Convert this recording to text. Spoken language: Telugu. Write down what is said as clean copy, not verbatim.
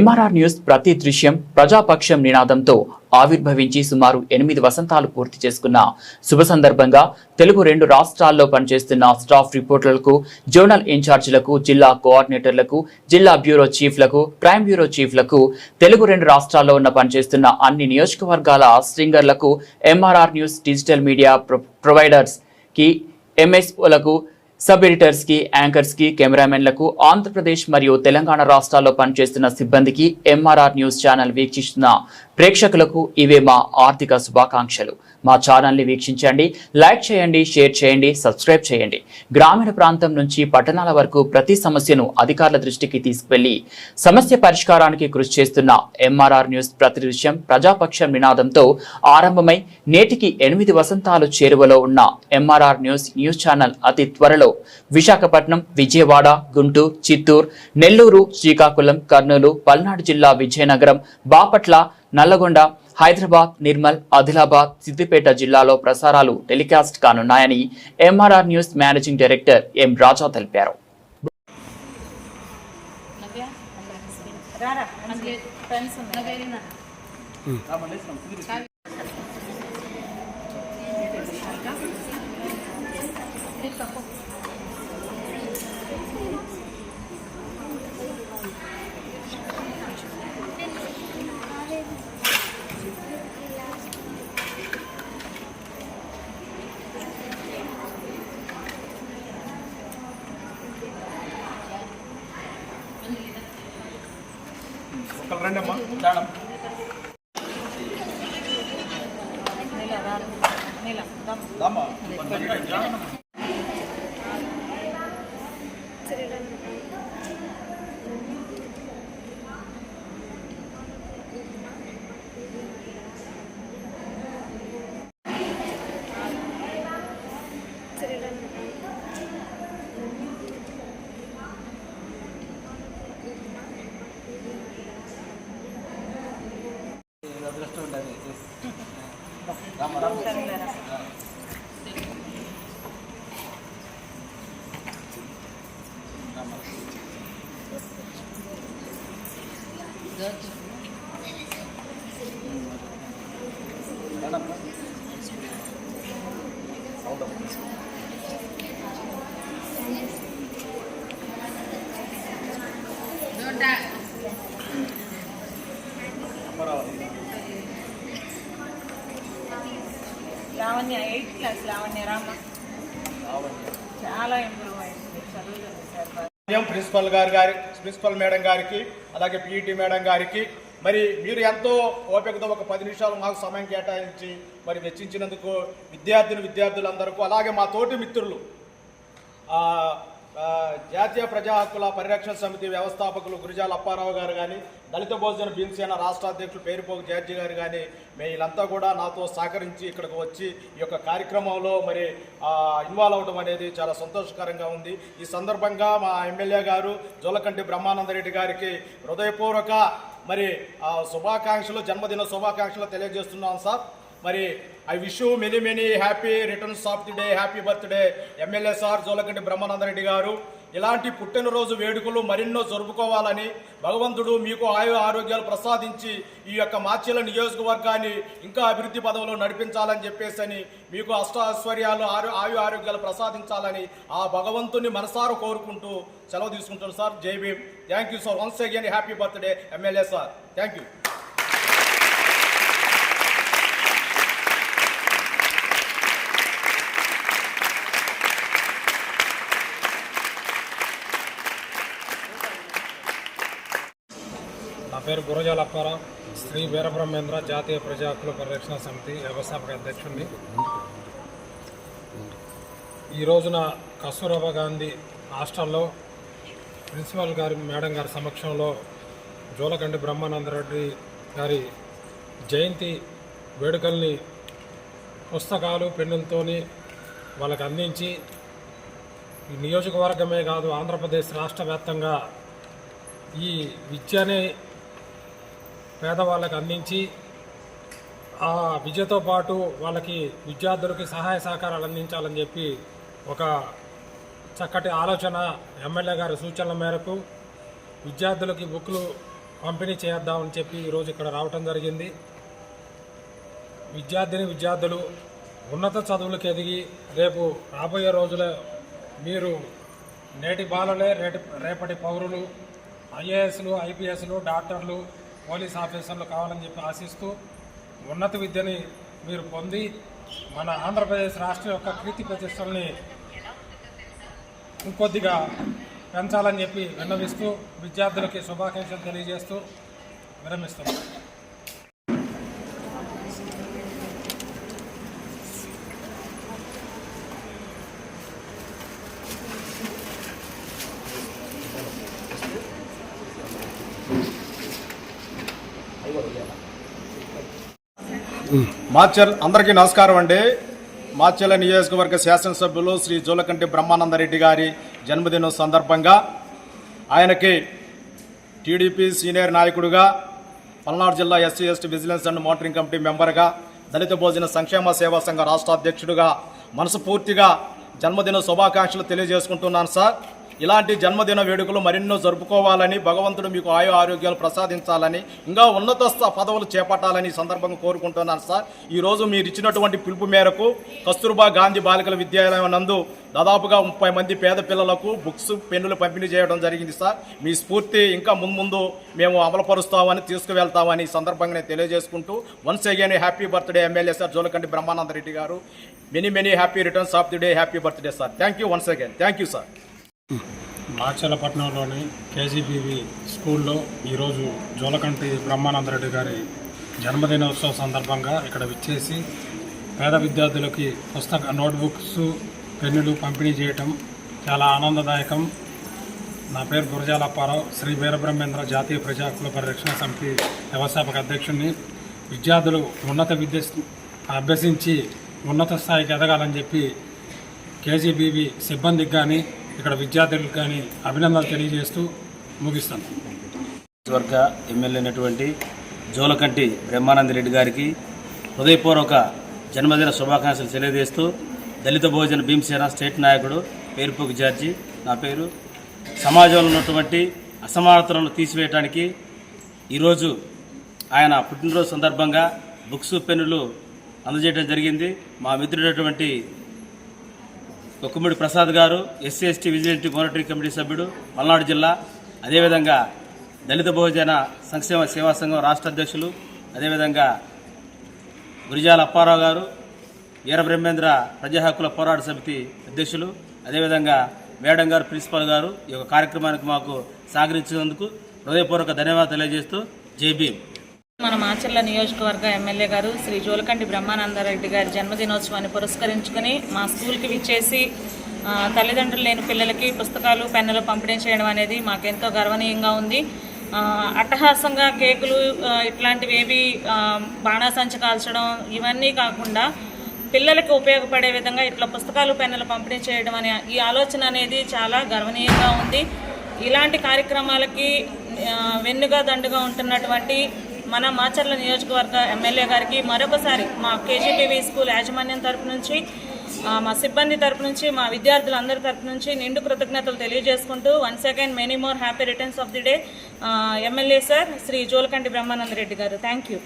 ఎంఆర్ఆర్ న్యూస్ ప్రతి దృశ్యం ప్రజాపక్షం నినాదంతో ఆవిర్భవించి సుమారు 8 వసంతాలు పూర్తి చేసుకున్న శుభ సందర్భంగా తెలుగు 2 రాష్ట్రాల్లో పనిచేస్తున్న స్టాఫ్ రిపోర్టర్లకు, జోనల్ ఇన్ఛార్జీలకు, జిల్లా కోఆర్డినేటర్లకు, జిల్లా బ్యూరో చీఫ్లకు, క్రైమ్ బ్యూరో చీఫ్లకు, తెలుగు 2 రాష్ట్రాల్లో పనిచేస్తున్న అన్ని నియోజకవర్గాల స్ట్రింగర్లకు, MRR news digital media providers కి, ఎంఎస్ఓలకు, సబ్ ఎడిటర్స్ కి, యాంకర్స్ కి, కెమెరామెన్లకు, ఆంధ్రప్రదేశ్ మరియు తెలంగాణ రాష్ట్రాల్లో పనిచేస్తున్న సిబ్బందికి, ఎంఆర్ఆర్ న్యూస్ ఛానల్ వీక్షిస్తున్న ప్రేక్షకులకు ఇవే మా ఆర్థిక శుభాకాంక్షలు. మా ఛానల్ని వీక్షించండి, లైక్ చేయండి, షేర్ చేయండి, సబ్స్క్రైబ్ చేయండి. గ్రామీణ ప్రాంతం నుంచి పట్టణాల వరకు ప్రతి సమస్యను అధికారుల దృష్టికి తీసుకువెళ్లి సమస్య పరిష్కారానికి కృషి చేస్తున్న ఎంఆర్ఆర్ న్యూస్ ప్రతి దృశ్యం ప్రజాపక్షం నినాదంతో ఆరంభమై నేటికి 8 వసంతాలు చేరువలో ఉన్న ఎంఆర్ఆర్ న్యూస్ ఛానల్ అతి త్వరలో విశాఖపట్నం, విజయవాడ, గుంటూరు, చిత్తూరు, నెల్లూరు, శ్రీకాకుళం, కర్నూలు, పల్నాడు జిల్లా, విజయనగరం, బాపట్ల, నల్లగొండ, హైదరాబాద్, నిర్మల్, ఆదిలాబాద్, సిద్దిపేట జిల్లాలో ప్రసారాలు టెలికాస్ట్ కానున్నాయని MRR news managing director M Raja తెలిపారు. లావణ్య 8th క్లాస్ లావణ్య రామ చాలా ఇంప్రూవ్ అయింది చదువుతుంది. ప్రిన్సిపల్ మేడం గారికి, అలాగే పీఈటీ మేడం గారికి మరి మీరు ఎంతో ఓపికతో ఒక 10 నిమిషాలు మాకు సమయం కేటాయించి మరి వెచ్చించినందుకు విద్యార్థులందరికీ, అలాగే మా తోటి మిత్రులు జాతీయ ప్రజా హక్కుల పరిరక్షణ సమితి వ్యవస్థాపకులు గురిజాల అప్పారావు గారు కానీ, దళిత బహుజన భీమసేన రాష్ట్ర అధ్యక్షులు పేరుపోగు జార్జి గారు కానీ, వీళ్ళంతా కూడా నాతో సహకరించి ఇక్కడికి వచ్చి ఈ యొక్క కార్యక్రమంలో మరి ఇన్వాల్వ్ అవడం అనేది చాలా సంతోషకరంగా ఉంది. ఈ సందర్భంగా మా ఎమ్మెల్యే గారు జోలకంటి బ్రహ్మానందరెడ్డి గారికి హృదయపూర్వక మరి శుభాకాంక్షలు, జన్మదిన శుభాకాంక్షలు తెలియజేస్తున్నాం సార్. మరి I wish you many happy returns of the day, happy birthday MLA sir Jolakanti Brahmananda Reddy గారు. ఇలాంటి పుట్టినరోజు వేడుకలు మరెన్నో జరుపుకోవాలని భగవంతుడు మీకు ఆరోగ్యాలు ప్రసాదించి ఈ యొక్క మాచెల నియోజకవర్గాన్ని ఇంకా అభివృద్ధి పదవులో నడిపించాలని చెప్పేసి మీకు అష్టైశ్వర్యాలు, ఆరోగ్యాలు ప్రసాదించాలని ఆ భగవంతుని మనసారా కోరుకుంటూ సెలవు తీసుకుంటాను సార్. జై Bhim. Thank you sir. Once again happy birthday MLA sir. Thank you. నా పేరు గురజాల అప్పారావు, శ్రీ వీరబ్రహ్మేంద్ర జాతీయ ప్రజా హక్కుల పరిరక్షణ సమితి వ్యవస్థాపక అధ్యక్షుడిని. ఈ రోజున కస్తూర్బా గాంధీ హాస్టల్లో ప్రిన్సిపల్ మేడం గారి సమక్షంలో జోలకంటి బ్రహ్మానందరెడ్డి గారి జయంతి వేడుకల్ని పుస్తకాలు, పెన్నులతోని వాళ్ళకి అందించి ఈ నియోజకవర్గమే కాదు ఆంధ్రప్రదేశ్ రాష్ట్ర వ్యాప్తంగా ఈ విద్యని పేదవాళ్ళకి అందించి ఆ విద్యతో పాటు వాళ్ళకి విద్యార్థులకి సహాయ సహకారాలు అందించాలని చెప్పి ఒక చక్కటి ఆలోచన ఎమ్మెల్యే గారి సూచనల మేరకు విద్యార్థులకి బుక్లు పంపిణీ చేద్దామని చెప్పి ఈరోజు ఇక్కడ రావటం జరిగింది. విద్యార్థులు ఉన్నత చదువులకు ఎదిగి రేపు రాబోయే రోజుల్లో మీరు నేటి బాలలే రేపటి పౌరులు, ఐఏఎస్లు, ఐపీఎస్లు, డాక్టర్లు, పోలీస్ ఆఫీసర్లు కావాలని చెప్పి ఆశిస్తూ ఉన్నత విద్యని మీరు పొంది మన ఆంధ్రప్రదేశ్ రాష్ట్రం యొక్క కీర్తి ప్రతిష్టల్ని ఇంకొద్దిగా పెంచాలని చెప్పి విన్నవిస్తూ విద్యార్థులకి శుభాకాంక్షలు తెలియజేస్తూ విరమిస్తున్నాం. అందరికీ నమస్కారం అండి. మాచర్ల నియోజకవర్గ శాసనసభ్యులు శ్రీ జోలకంటి బ్రహ్మానందరెడ్డి గారి జన్మదినం సందర్భంగా ఆయనకి టీడీపీ సీనియర్ నాయకుడిగా, పల్నాడు జిల్లా SC ST vigilance and monitoring committee మెంబర్గా, దళిత భోజన సంక్షేమ సేవా సంఘ రాష్ట్ర అధ్యక్షుడిగా మనస్ఫూర్తిగా జన్మదిన శుభాకాంక్షలు తెలియజేసుకుంటున్నాను సార్. ఇలాంటి జన్మదిన వేడుకలు మరెన్నో జరుపుకోవాలని, భగవంతుడు మీకు ఆయు ఆరోగ్యాలు ప్రసాదించాలని, ఇంకా ఉన్నత పదవులు చేపట్టాలని సందర్భంగా కోరుకుంటున్నాను సార్. ఈరోజు మీరు ఇచ్చినటువంటి పిలుపు మేరకు కస్తూర్బా గాంధీ బాలికల విద్యాలయం నందు దాదాపుగా 30 మంది పేద పిల్లలకు బుక్స్, పెన్నులు పంపిణీ చేయడం జరిగింది సార్. మీ స్ఫూర్తి ఇంకా ముందు మేము అమలుపరుస్తామని, తీసుకువెళ్తామని ఈ సందర్భంగా నేను తెలియజేసుకుంటూ once again happy birthday MLA sir Jolakanti Brahmananda Reddy గారు. Many happy returns of the day. Happy birthday sir. Thank you once again. Thank you sir. మాచర్లపట్నంలోని కేజీబీవీ స్కూల్లో ఈరోజు జోలకంటి బ్రహ్మానందరెడ్డి గారి జన్మదినోత్సవ సందర్భంగా ఇక్కడ విచ్చేసి పేద విద్యార్థులకి నోట్బుక్స్, పెన్నులు పంపిణీ చేయటం చాలా ఆనందదాయకం. నా పేరు గురజాల అప్పారావు, శ్రీ వీరబ్రహ్మేంద్ర జాతీయ ప్రజా హక్కుల పరిరక్షణ సమితి వ్యవస్థాపక అధ్యక్షుడిని. విద్యార్థులు ఉన్నత విద్య అభ్యసించి ఉన్నత స్థాయికి ఎదగాలని చెప్పి కేజీబీవీ సిబ్బందికి కానీ ఇక్కడ విద్యార్థులకు కానీ అభినందనలు తెలియజేస్తూ ముగిస్తాను. వర్గ ఎమ్మెల్యే అయినటువంటి జోలకంటి బ్రహ్మానందరెడ్డి గారికి హృదయపూర్వక జన్మదిన శుభాకాంక్షలు తెలియజేస్తూ, దళిత భోజన భీమసేన స్టేట్ నాయకుడు పేరుపోకి జార్జి నా పేరు. సమాజంలో ఉన్నటువంటి అసమానతలను తీసివేయడానికి ఈరోజు ఆయన పుట్టినరోజు సందర్భంగా బుక్స్, పెన్నులు అందజేయడం జరిగింది. మా మిత్రుడైనటువంటి కొక్కుమిడి ప్రసాద్ గారు, SC ST vigilance monitoring committee సభ్యుడు, పల్నాడు జిల్లా, అదేవిధంగా దళిత బహుజన సంక్షేమ సేవా సంఘం రాష్ట్ర అధ్యక్షులు, అదేవిధంగా గురజాల అప్పారావు గారు, వీరబ్రహ్మేంద్ర ప్రజా హక్కుల పోరాట సమితి అధ్యక్షులు, అదేవిధంగా మేడం గారు, ప్రిన్సిపాల్ గారు ఈ యొక్క కార్యక్రమానికి మాకు సహకరించినందుకు హృదయపూర్వక ధన్యవాదాలు తెలియజేస్తూ జై భీమ్. మన మాచర్ల నియోజకవర్గ ఎమ్మెల్యే గారు శ్రీ జోలకంటి బ్రహ్మానందరెడ్డి గారి జన్మదినోత్సవాన్ని పురస్కరించుకుని మా స్కూల్కి విచ్చేసి తల్లిదండ్రులు లేని పిల్లలకి పుస్తకాలు, పెన్నులు పంపిణీ చేయడం అనేది మాకెంతో గర్వనీయంగా ఉంది. అట్టహాసంగా కేకులు ఇట్లాంటివి ఏవి, బాణాసంచి కాల్చడం ఇవన్నీ కాకుండా పిల్లలకు ఉపయోగపడే విధంగా ఇట్లా పుస్తకాలు, పెన్నులు పంపిణీ చేయడం అనే ఈ ఆలోచన అనేది చాలా గర్వనీయంగా ఉంది. ఇలాంటి కార్యక్రమాలకి వెన్నుగా దండుగా ఉంటున్నటువంటి మన మాచర్ల నియోజకవర్గ ఎమ్మెల్యే గారికి మరొకసారి మా కేజీబీవీ స్కూల్ యాజమాన్యం తరపు నుంచి, మా సిబ్బంది తరపు నుంచి, మా విద్యార్థులందరి తరపు నుంచి నిండు కృతజ్ఞతలు తెలియజేసుకుంటూ once again many more happy returns of the day MLA sir Shri Jolakanti Brahmananda Reddy గారు. Thank you.